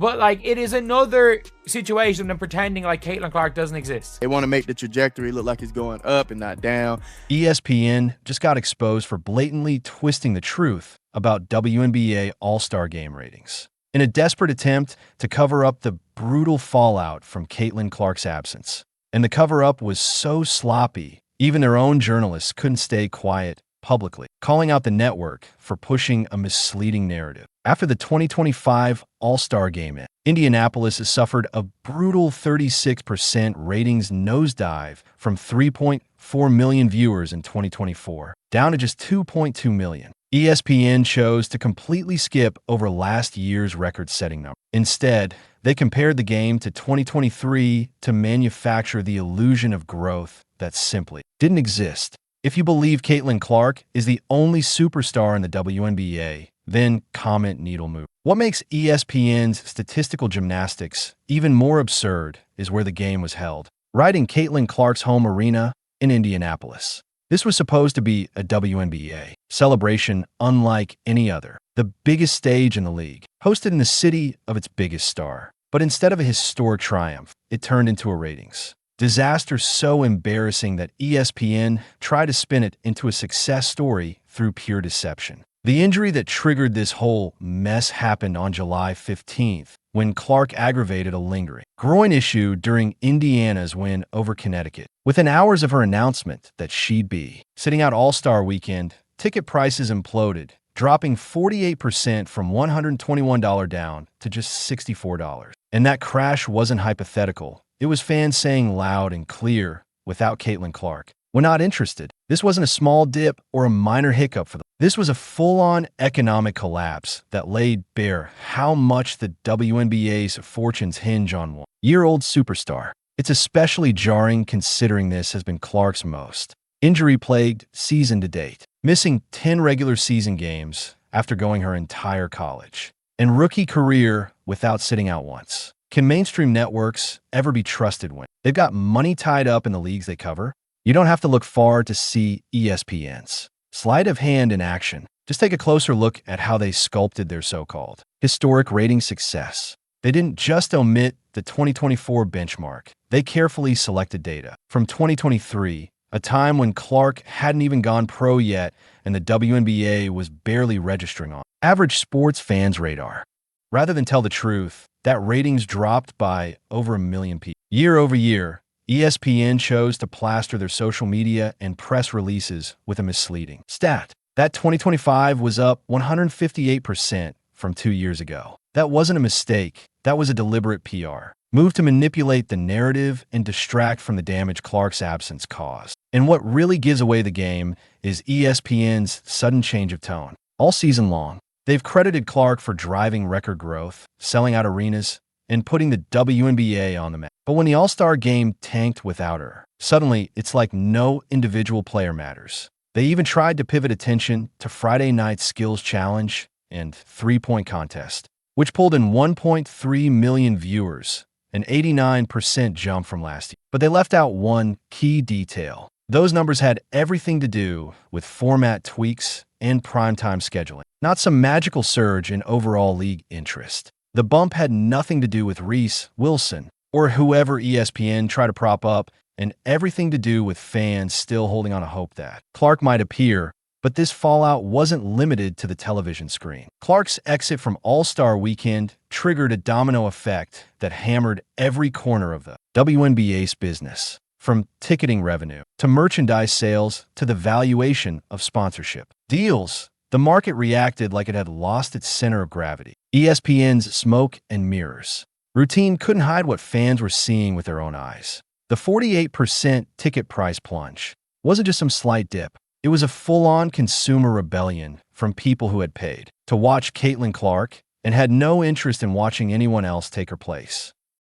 But like, it is another situation than pretending like Caitlin Clark doesn't exist. They want to make the trajectory look like it's going up and not down. ESPN just got exposed for blatantly twisting the truth about WNBA All-Star Game ratings. In a desperate attempt to cover up the brutal fallout from Caitlin Clark's absence. And the cover-up was so sloppy, even their own journalists couldn't stay quiet publicly, calling out the network for pushing a misleading narrative. After the 2025 All-Star Game, Indianapolis has suffered a brutal 36% ratings nosedive from 3.4 million viewers in 2024, down to just 2.2 million. ESPN chose to completely skip over last year's record-setting number. Instead, they compared the game to 2023 to manufacture the illusion of growth that simply didn't exist. If you believe Caitlin Clark is the only superstar in the WNBA, then comment needle move. What makes ESPN's statistical gymnastics even more absurd is where the game was held, right in Caitlin Clark's home arena in Indianapolis. This was supposed to be a WNBA celebration unlike any other, the biggest stage in the league, hosted in the city of its biggest star. But instead of a historic triumph, it turned into a ratings disaster so embarrassing that ESPN tried to spin it into a success story through pure deception. The injury that triggered this whole mess happened on July 15th, when Clark aggravated a lingering groin issue during Indiana's win over Connecticut. Within hours of her announcement that she'd be sitting out All-Star Weekend, ticket prices imploded, dropping 48% from $121 down to just $64. And that crash wasn't hypothetical. It was fans saying loud and clear, without Caitlin Clark, we're not interested. This wasn't a small dip or a minor hiccup for them. This was a full-on economic collapse that laid bare how much the WNBA's fortunes hinge on one year-old superstar. It's especially jarring considering this has been Clark's most injury-plagued season to date, missing 10 regular season games after going her entire college and rookie career without sitting out once. Can mainstream networks ever be trusted when they've got money tied up in the leagues they cover? You don't have to look far to see ESPN's sleight of hand in action. Just take a closer look at how they sculpted their so-called historic rating success. They didn't just omit the 2024 benchmark. They carefully selected data from 2023, a time when Clark hadn't even gone pro yet and the WNBA was barely registering on average sports fans' radar. Rather than tell the truth, that ratings dropped by over 1 million people. Year over year, ESPN chose to plaster their social media and press releases with a misleading stat. That 2025 was up 158% from 2 years ago. That wasn't a mistake. That was a deliberate PR move to manipulate the narrative and distract from the damage Clark's absence caused. And what really gives away the game is ESPN's sudden change of tone. All season long, they've credited Clark for driving record growth, selling out arenas, and putting the WNBA on the map. But when the All-Star Game tanked without her, suddenly it's like no individual player matters. They even tried to pivot attention to Friday night's skills challenge and three-point contest, which pulled in 1.3 million viewers, an 89% jump from last year. But they left out one key detail. Those numbers had everything to do with format tweaks and primetime scheduling, not some magical surge in overall league interest. The bump had nothing to do with Reese Wilson or whoever ESPN tried to prop up, and everything to do with fans still holding on to hope that Clark might appear. But this fallout wasn't limited to the television screen. Clark's exit from All-Star Weekend triggered a domino effect that hammered every corner of the WNBA's business, from ticketing revenue to merchandise sales to the valuation of sponsorship deals. The market reacted like it had lost its center of gravity. ESPN's smoke and mirrors routine couldn't hide what fans were seeing with their own eyes. The 48% ticket price plunge wasn't just some slight dip. It was a full-on consumer rebellion from people who had paid to watch Caitlin Clark and had no interest in watching anyone else take her place.